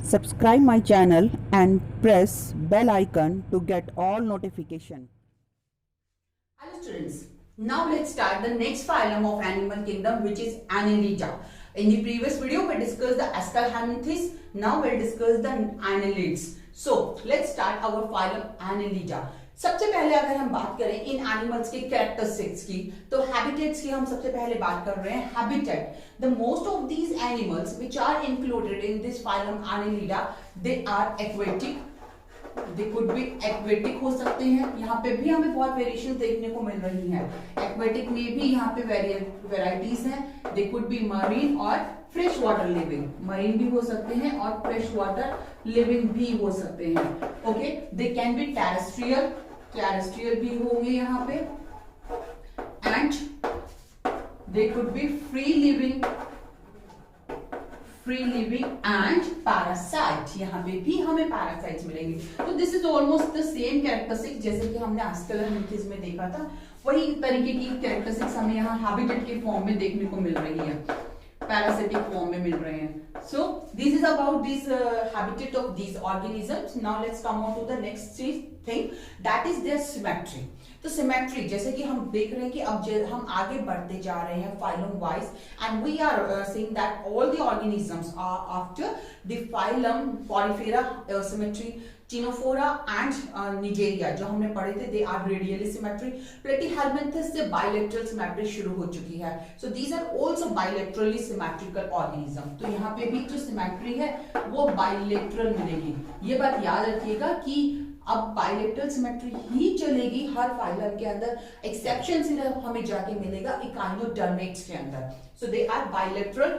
Subscribe my channel and press bell icon to get all notification. Hello students, now let's start the next phylum of animal kingdom, which is Annelida. In the previous video we discussed the Aschelminthes. Now we'll discuss the annelids. So let's start our phylum Annelida. सबसे पहले अगर हम बात करें इन animals के characteristics की, तो habitats की हम सबसे पहले बात कर रहे हैं. Habitat, the most of these animals which are included in this phylum Annelida, they are aquatic. They could be aquatic हो सकते हैं. यहाँ पे भी हमें बहुत वेरिएशन देखने को मिल रही है. एक्वेटिक में भी यहाँ पे वेराइटीज हैं. दे कुड बी मरीन और फ्रेश वाटर लिविंग. मरीन भी हो सकते हैं और फ्रेश वाटर लिविंग भी हो सकते हैं. Okay, they can be terrestrial. Terrestrial भी होंगे यहाँ पे. And they could B free living and parasite. यहाँ पे भी हमें पैरासाइट्स मिलेंगे. तो this is almost the same characteristic जैसे कि हमने आस्केलोमेंथिस में देखा था. वही तरीके की कैरेक्टरिस्टिक्स हमें यहाँ हैबिटेट के फॉर्म में देखने को मिल रही है, पैरासिटिक फॉर्म में मिल रहे हैं. So this is about this habitat of these organisms. Now let's come on to the next thing, that is their symmetry. तो सिमेट्री, जैसे कि हम देख रहे हैं कि अब हम आगे बढ़ते जा रहे हैं phylum wise, and we are seeing that all the organisms are after the phylum Porifera symmetry, Ctenophora and Cnidaria जो हमने पढ़े थे, they are radially symmetry. Platyhelminthes से बाइलेटरल सिमेट्री शुरू हो चुकी है. So these are also bilaterally symmetrical organism. तो यहाँ पे भी जो सिमेट्री है वो बाइलेटरल मिलेगी. ये बात याद रखिएगा कि अब बाइलेटरल सिमेट्री ही चलेगी हर फाइलम के अंदर. एक्सेप्शन सिर्फ हमें जाके मिलेगा इकाइनोडर्मेट्स के अंदर. So they are bilateral.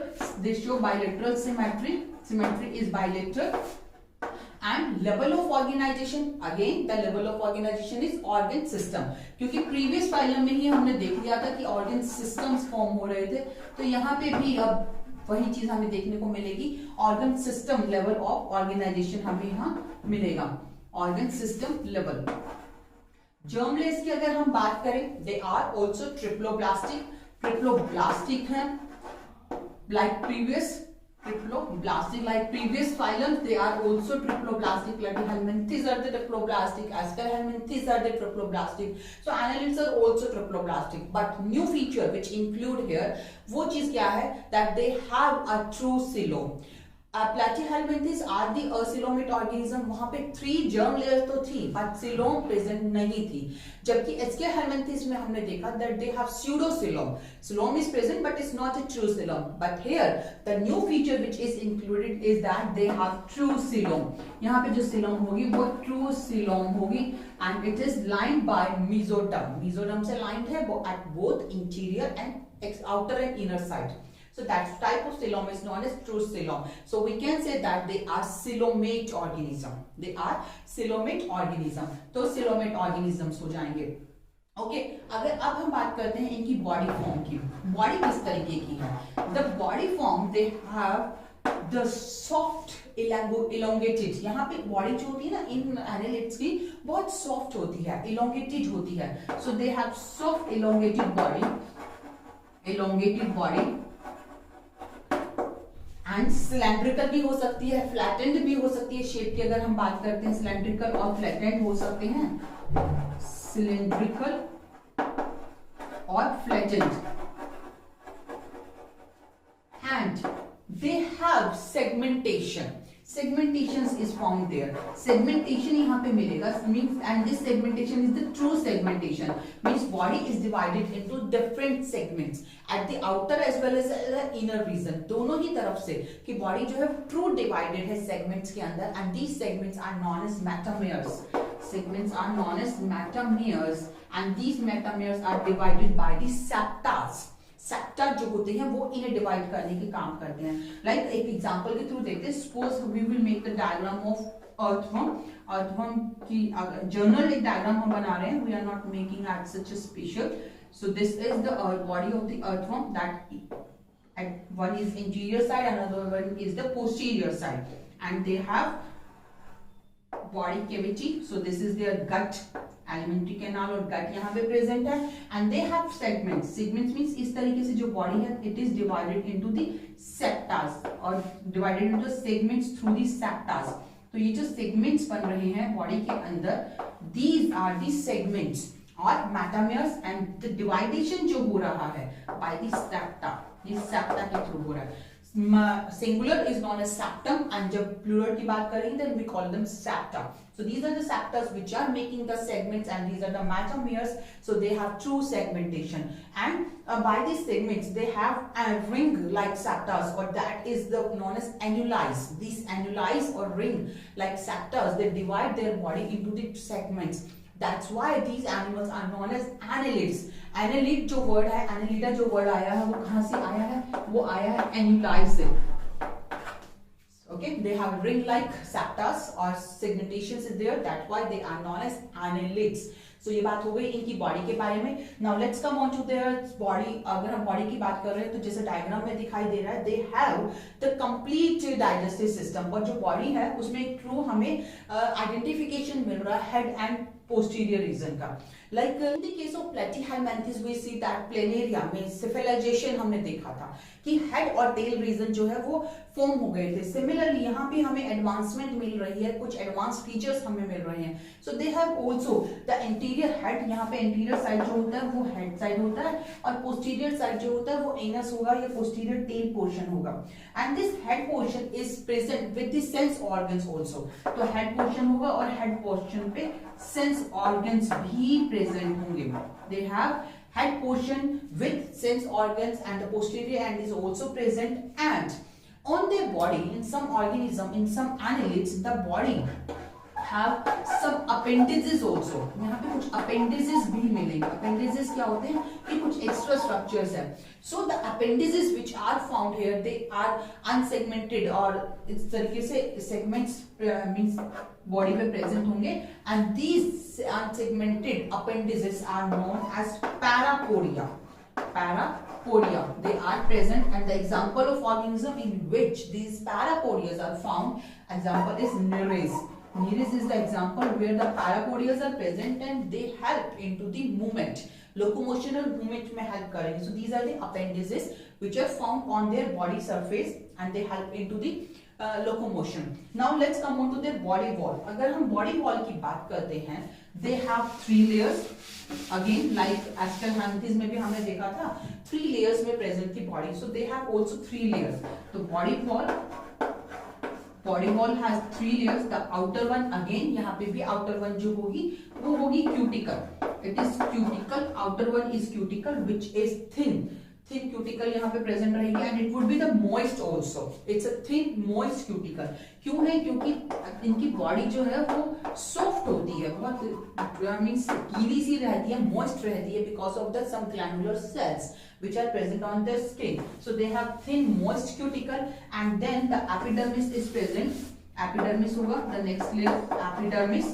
They show bilateral symmetry. Symmetry is bilateral. And level of organization, again the level of organization is organ system. क्योंकि previous फाइलम में ही हमने देख लिया था कि organ systems फॉर्म हो रहे थे, तो यहाँ पे भी अब वही चीज हमें देखने को मिलेगी. organ system level of organization हमें यहाँ मिलेगा. organ system level. germless की अगर हम बात करें, they are also triploblastic. triploblastic है like previous phylums, they are also triploblastic. Platyhelminthes are the triploblastic, Aschelminthes are the triploblastic. So annelids are also triploblastic. But new feature which include here, वो चीज क्या है, that they have a true coelom. Platyhelminthes are the coelomate organism. वहां पे 3 germ layers तो थी, but coelom present नहीं थी. जबकि Aschelminthes में हमने देखा that they have pseudocoelom. Coelom is present but it's not a true coelom. But here the new feature which is included is that they have true coelom. यहाँ पे जो coelom होगी वो true coelom होगी, and it is lined by mesoderm. Mesoderm से lined है वो at both interior and outer and inner side. So that type of coelom is known as true coelom. So we can say that they are coelomate organism. They are coelomate organism. तो coelomate organisms हो जाएंगे. Okay, अगर अब हम बात करते हैं इनकी बॉडी फॉर्म की. बॉडी किस तरीके की है? The body form, they have the soft elongated. यहाँ पे बॉडी जो होती है ना इन एनालिड्स की, बहुत सॉफ्ट होती है, elongated होती है. So they have soft elongated body and cylindrical भी हो सकती है, फ्लैटेंड भी हो सकती है. शेप की अगर हम बात करते हैं, सिलेंड्रिकल और फ्लैटेंड हो सकते हैं. सिलेंड्रिकल और flattened. And they have segmentation. segmentation is found there. segmentation यहाँ पे मिलेगा, means and this segmentation is the true segmentation, means body is divided into different segments at the outer as well as the inner region. दोनों ही तरफ से कि body जो है true divided है segments के अंदर, and these segments are known as metameres. segments are known as metameres, and these metameres are divided by the septas. Sector जो होते हैं वो इन्हें डिवाइड करने के काम करते हैं. लाइक एक एग्जांपल के थ्रू देखते हैं. Suppose we will make the diagram of earthworm. Earthworm की जनरल एक डायग्राम हम बना रहे हैं. We are not making at such a special. So this is the body of the earthworm. That one is interior side, another one is the posterior side, and they have body cavity. So this is their gut alimentary canal और gut यहाँ पे present है, and they have segments. Segments means इस तरीके से जो body है it is divided into the septas और divided into segments through the septas. तो ये जो सेगमेंट्स बन रहे हैं बॉडी के अंदर, दीज आर दी सेगमेंट्स और मेटामियर्स, एंड द डिवाइडेशन जो हो रहा है बाय द सेप्टा, ये सेप्टा के थ्रू हो रहा है। Singular is known as septum, and जब प्लूरल की बात करेंगे then we call them septa. So these are the septas which are making the segments, and these are the metameres, so they have true segmentation, and by these segments they have a ring like septas, or that is the known as annuli. These annuli or ring like septas, they divide their body into the segments. That's why these animals are known as annelids. Annelid जो word है, annelida जो word आया है वो कहाँ से आया है? वो आया है annuli से। Okay, they have ring-like septas or segmentations is there. That's why they are known as annelids. So ये बात हो गई इनकी बॉडी के बारे में। Now let's come on to their body. अगर हम बॉडी की बात कर रहे हैं तो जैसे डायग्राम में दिखाई दे रहा है, they have the complete digestive system। और जो बॉडी है उसमें एक ट्रू हमें आइडेंटिफिकेशन मिल रहा है हेड एंड posterior region का। Like in the case of platyhelminthes we see that planaria में cephalization हमने देखा था कि हेड और टेल रीजन जो है वो फॉर्म हो गए थे। सिमिलरली यहाँ भी हमें एडवांसमेंट मिल रही है, कुछ एडवांस फीचर्स हमें मिल रहे हैं। So they have also the interior head, यहाँ पे इंटीरियर साइड जो होता है वो हेड साइड होता है, और पोस्टीरियर साइड जो होता है वो एनस होगा या पोस्टीरियर टेल पोर्शन होगा। And this head portion is present with the sense organs also. तो हेड पोर्शन होगा और हेड पोर्शन पे सेंस ऑर्गन्स भी प्रेजेंट होंगे। They have head portion with sense organs, and the posterior end is also present, and on their body in some organism, in some annelids, the body have some appendages also। यहाँ पे कुछ appendages भी मिलेंगे। appendages क्या होते हैं? ये कुछ extra structures है। So the appendages which are found here, they are unsegmented, और इस तरीके से segments means body पे present होंगे, and these unsegmented appendages are known as parapodia। Parapodia, they are present, and the example of organism in which these parapodias are found, example is Nereis। Nereis is the example where the parapodias are present and they help into the movement, locomotional movement में help करेंगे। So these are the appendages which are found on their body surface and they help into the locomotion. Now let's come on to their body wall। अगर हम body wall की बात करते हैं, they have 3 layers। Again like Aschelanthes में भी हमने देखा था 3 layers में present थी body, so they have also 3 layers। तो body wall has 3 layers। The outer one, again यहाँ पे भी outer one जो होगी वो होगी cuticle। It is cuticle, outer one is cuticle which is thin cuticle यहाँ पे present रहेगी, and it would be the moist also। It's a thin moist cuticle। क्यों है? क्योंकि इनकी body जो है वो soft होती है, बहुत means गीली सी रहती है, moist रहती है because of the some glandular cells which are present on their skin। So they have thin moist cuticle, and then the epidermis is present। Epidermis होगा the next layer, epidermis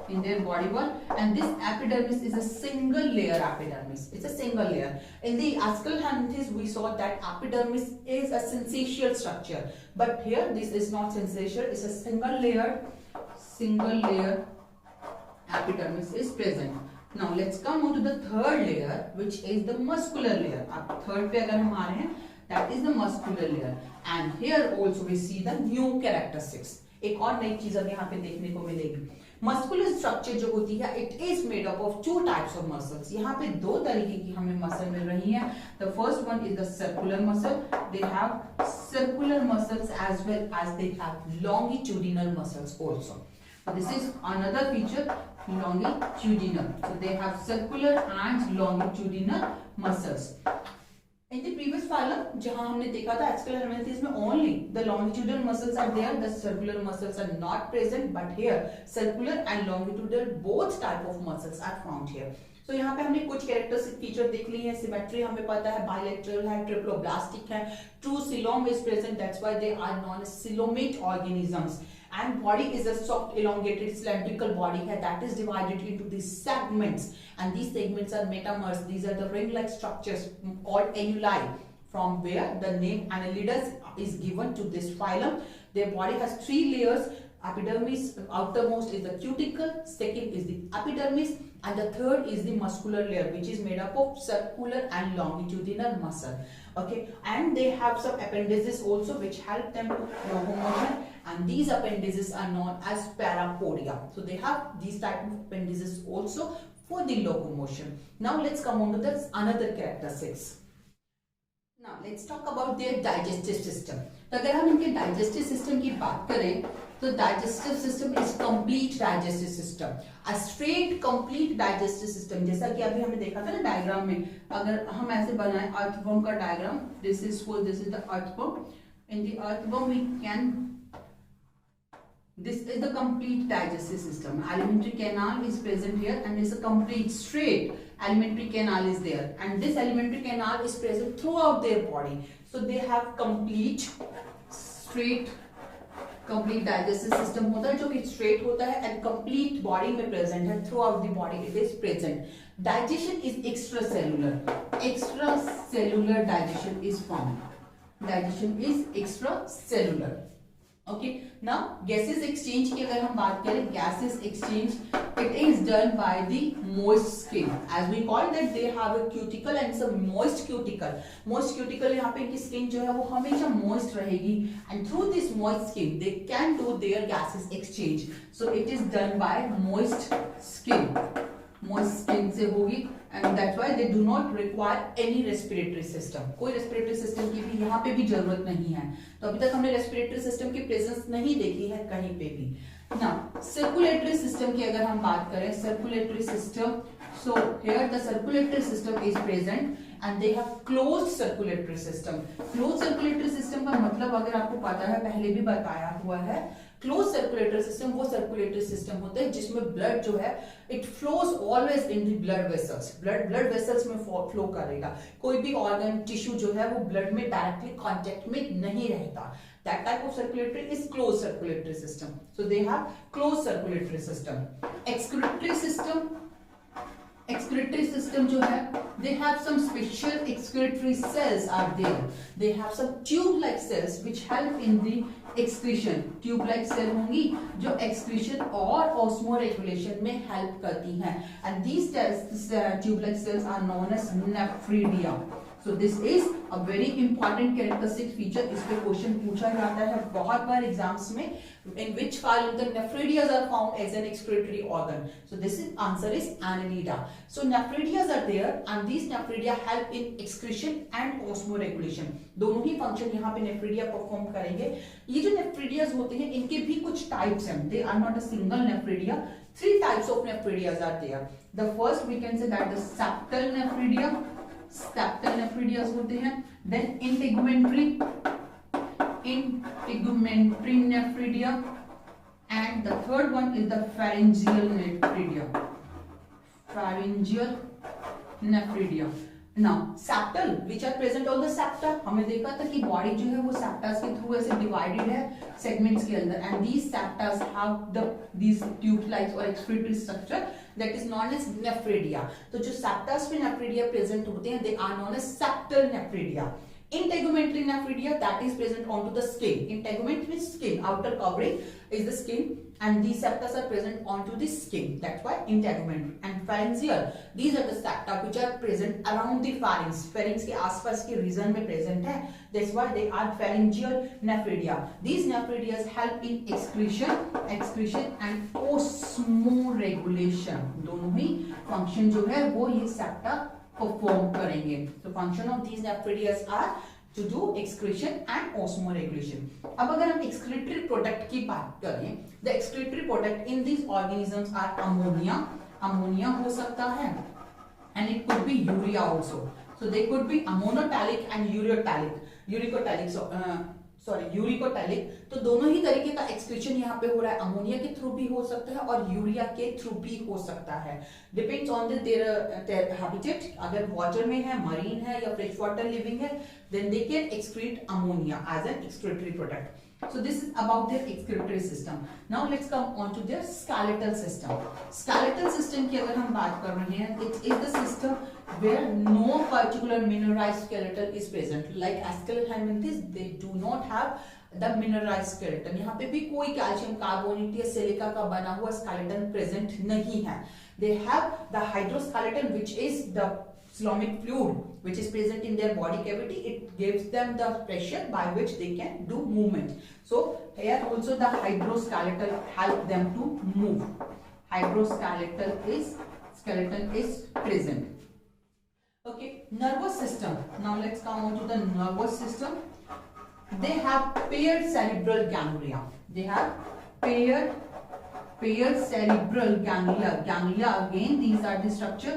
in their body wall, and this epidermis is a single layer epidermis। It's a single layer। In the Aschelanthes we saw that epidermis is a syncytial structure, but here this is not syncytial, it's a single layer epidermis is present। Now let's come on to the third layer which is the muscular layer। अब third पे अगर हम आ रहे हैं, that is the muscular layer, and here also we see the new characteristics। एक और नई चीज अब यहाँ पे देखने को मिलेगी। मस्कुलर स्ट्रक्चर जो होती है it is made up of 2 types of muscles. यहाँ पे 2 तरीके की हमें मसल मिल रही है। The first one is the circular muscle. They have circular muscles as well as they have longitudinal muscles also. This is another feature, longitudinal। So they have circular and longitudinal muscles। In the previous phylum, जहाँ हमने देखा था Aschelanthes में only the longitudinal muscles are there, the circular muscles are not present, but here circular and longitudinal both type of muscles are found here। So यहाँ पे हमने कुछ characteristic feature देख ली है। सिमेट्री हमें पता है, बायलैटरल है, ट्रिप्लोब्लास्टिक है, true coelom is present, that's why they are known as coelomate organisms. And body is a soft elongated cylindrical body that is divided into these segments, and these segments are metamers। These are the ring-like structures called annuli, from where the name Annelides is given to this phylum। Their body has 3 layers Epidermis, outermost is the cuticle, second is the epidermis, and the third is the muscular layer, which is made up of circular and longitudinal muscle. Okay, and they have some appendages also which help them to locomotion, and these appendages are known as parapodia. So they have these type of appendages also for the locomotion. Now let's come on to the another characteristics. Now let's talk about their digestive system. तो अगर हम इनके digestive system की बात करें तो digestive system is complete digestive system, a straight complete digestive system. जैसा कि अभी हमने देखा था ना डायग्राम में, अगर हम ऐसे बनाएं earthworm का diagram, this is the earthworm. In the earthworm we can, this is the complete digestive system. Alimentary canal is present here and it's a complete straight alimentary canal is there, and this alimentary canal is present throughout their body. So they have complete straight complete digestive system होता है जो कि straight होता है and complete body में present है, throughout the body it is present. Digestion is extracellular. Extracellular digestion is found. Digestion is extracellular. Okay, now gases exchange की अगर हम बात करें, gases exchange it is done by the moist skin, as we call that they have a cuticle and some moist cuticle. Moist cuticle यहाँ पे इनकी skin जो है वो हमेशा moist रहेगी, and through this moist skin they can do their gases exchange. So it is done by moist skin. Moist skin से होगी, and that's why they do not require any respiratory system. कोई respiratory system की भी यहाँ पे भी जरूरत नहीं है. तो अभी तक हमने respiratory system की presence नहीं देखी है कहीं पे भी. Now circulatory system की अगर हम बात करें, circulatory system, so here the circulatory system is present and they have closed circulatory system. Closed circulatory system का मतलब अगर आपको पता है, पहले भी बताया हुआ है, क्लोज सर्कुलेटरी सिस्टम वो सर्कुलेटरी सिस्टम होता है जिसमें ब्लड जो है it flows always in the blood vessels. Blood vessels में फ्लो करेगा. कोई भी ऑर्गन टिश्यू जो है वो ब्लड में डायरेक्टली कांटेक्ट में नहीं रहता. That type of circulatory is closed circulatory system. So they have closed circulatory system. Excretory system जो है, they have some special excretory cells are there. They have some tube-like cells which help in the excretion. Tube-like cell होंगी जो excretion और osmoregulation में help करती हैं. And these tube-like cells are known as nephridia. So this is a very important characteristic feature. इस पे question पूछा जाता है बहुत बार एग्जाम्स में. In which phylum the nephridias are found as an excretory organ? So this is answer is Annelida. So nephridias are there and these nephridia help in excretion and osmoregulation. दोनों ही function यहाँ पे nephridia perform करेंगे. ये जो nephridias होते हैं इनके भी कुछ टाइप्स हैं. They are not a single nephridia. 3 types of nephridias are there. The first we can say that the septal nephridia. Septal nephridias होते हैं. Then integumentary nephridia, and the third one is the pharyngeal nephridia. Pharyngeal nephridia. Now septal which are present on the septa, हमने देखा था कि body जो है वो सेप्टास के थ्रू ऐसे डिवाइडेड है सेगमेंट्स के अंदर, and these septas have these tube-like or excretory structure that is known as nephridia. तो जो सेप्टास में nephridia present होते हैं they are known as septal nephridia. Integumentary nephridia that is present onto the skin. Integumentary skin, outer covering is the skin, and these septa are present onto the skin. That's why integumentary. And pharyngeal, these are the septa which are present around the pharynx. Pharynx के आसपास के region में present है. That's why they are pharyngeal nephridia. These nephridia help in excretion and osmoregulation. दोनों ही function जो है वो ये septa perform करेंगे. So function of these nephridia are to do excretion and osmoregulation. अब अगर हम excretory product की बात करें, the excretory product in these organisms are ammonia. Ammonia हो सकता है, and it could be urea also. So they could be ammoniotalic and uricotelic. तो दोनों ही तरीके का एक्सक्रीशन यहाँ पे हो रहा है. अमोनिया के थ्रू भी हो सकता है और यूरिया के थ्रू भी हो सकता है. Depends on their habitat. अगर वाटर में है, मरीन है या फ्रेश वाटर लिविंग है, then they can excrete ammonia as an excretory product. So this is about their excretory system. Now let's come on to their skeletal system. Skeletal system की अगर हम बात कर रहे हैं, it is the system where no particular mineralized skeleton is present. Like Aschelinthes, they do not have the mineralised skeleton, यहाँ पे भी कोई कैल्शियम कार्बोनेट या सिलिका का बना हुआ स्केलेटन प्रेजेंट नहीं है. They have the hydroskeleton which is the coelomic fluid which is present in their body cavity. It gives them the pressure by which they can do movement. So here also the hydroskeletal help them to move. Skeleton is present. Okay, nervous system. Now let's come on to the nervous system. They have paired cerebral ganglia. They have paired cerebral ganglia. Ganglia again, these are the structure.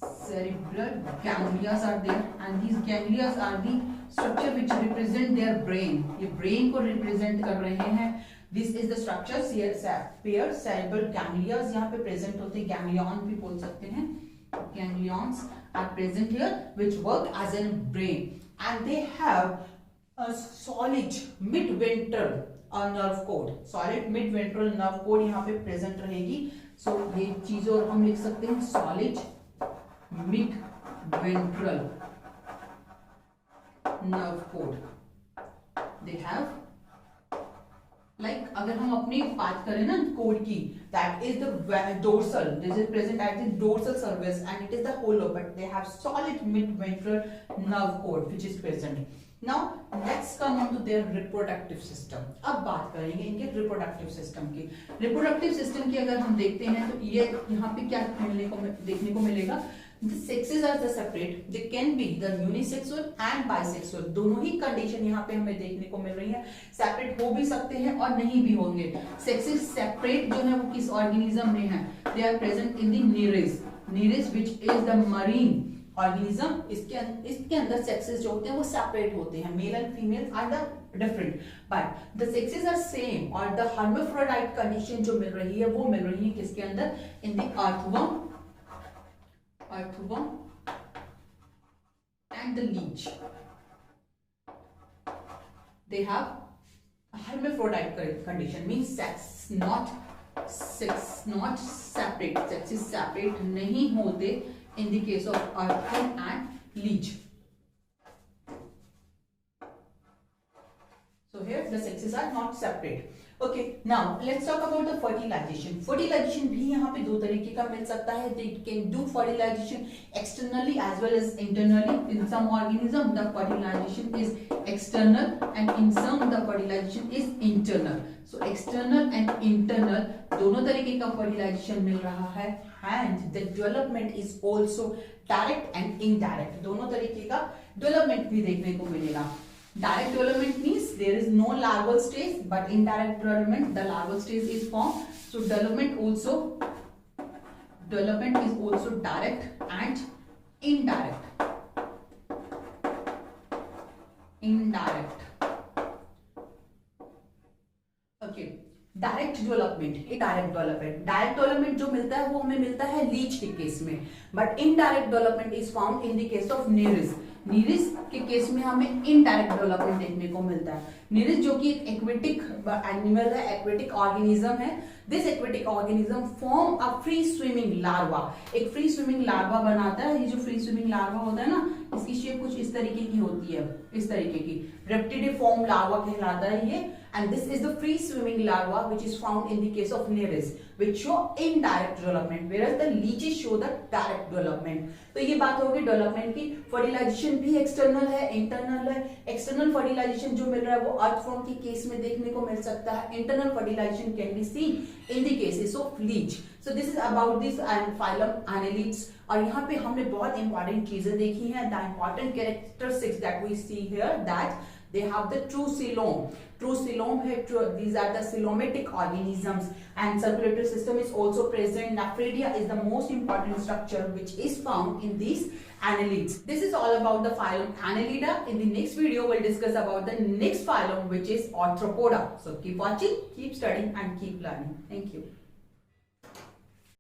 Cerebral ganglia are there, and these ganglia are the structure which represent their brain. ये brain को represent कर रहे हैं. This is the structure. Paired cerebral ganglia यहाँ पे present होते हैं. Ganglion भी बोल सकते हैं. Ganglions are present here, which work as a brain, and they have a solid mid-ventral nerve cord. Solid mid-ventral nerve cord यहाँ पे present रहेगी. So ये चीज और हम लिख सकते हैं solid mid-ventral nerve cord. They have, like अगर हम अपनी बात करें ना कोड की, that is the dorsal. This is present at the dorsal surface and it is the hollow, but they have solid mid-ventral nerve cord which is present. Now let's come on to their reproductive system. अब बात करेंगे इनके reproductive system की. Reproductive system की अगर हम देखते हैं तो ये यहाँ पे क्या देखने को मिलेगा. The sexes are the separate. They can be the unisexual and bisexual. दोनों ही कंडीशन यहाँ पे हमें देखने को मिल रही है. सेपरेट हो भी सकते हैं और नहीं भी होंगे. Sexes सेपरेट जो है वो किस ऑर्गेनिज्म में है? They are present in the Nereis. Nereis which is the marine organism. इसके अंदर सेक्सेस जो होते हैं वो सेपरेट होते हैं. Male and female are the different, but the sexes are same. और द हर्माफ्रोडाइट कंडीशन जो मिल रही है वो मिल रही है किसके अंदर? In the earthworm and the leech. They have a hermaphrodite condition, means sex not separate. Sexes separate नहीं होते in the case of earthworm and leech. So here the sexes are not separate. Okay, now let's talk about the fertilization. Fertilization भी यहाँ पे दो तरीके का मिल सकता है. They can do fertilization externally as well as internally. In some organism the fertilization is external and in some the fertilization is internal. So external and internal दोनों तरीके का fertilization मिल रहा है. And the development is also direct and indirect. दोनों तरीके का development भी देखने को मिलेगा. Direct development means there is no larval stage, but indirect development the larval stage is formed. So development is also direct and indirect. Okay, direct development, indirect development. Direct development जो मिलता है वो हमें मिलता है लीच के case में, but indirect development is found in the case of Nereis. Nereis के केस में हमें इनडायरेक्ट डेवलपमेंट देखने को मिलता है. नीरिस जो कि एक एक्वेटिक एनिमल है, एक्वेटिक ऑर्गेनिज्म है. This aquatic organism form a free swimming larva. एक फ्री स्विमिंग लार्वा बनाता है. ये जो फ्री स्विमिंग लार्वा होता है ना, इसकी शेप कुछ इस तरीके की होती है, इस तरीके की. रेप्टिडिफॉर्म लार्वा कहलाता है ये. And this is the free swimming larva which is found in the case of Nereis, which show indirect development, whereas the leeches show the direct development. तो ये बात होगी डेवलपमेंट की. फर्टिलाइजेशन भी एक्सटर्नल है, इंटरनल है. एक्सटर्नल फर्टिलाइजेशन जो मिल रहा है वो अर्थवॉर्म के केस में देखने को मिल सकता है. Internal fertilisation can be seen in the cases of leech. So this is about this phylum Annelids. और यहाँ पे हमने बहुत इंपॉर्टेंट चीजें देखी हैं. The important characteristics that we see here, that they have the true coelom. True coelom है. These are the coelomatic organisms, and circulatory system is also present. Nephridia is the most important structure which is found in these annelids. This is all about the phylum Annelida. In the next video we'll discuss about the next phylum which is Arthropoda. So keep watching, keep studying and keep learning. Thank you.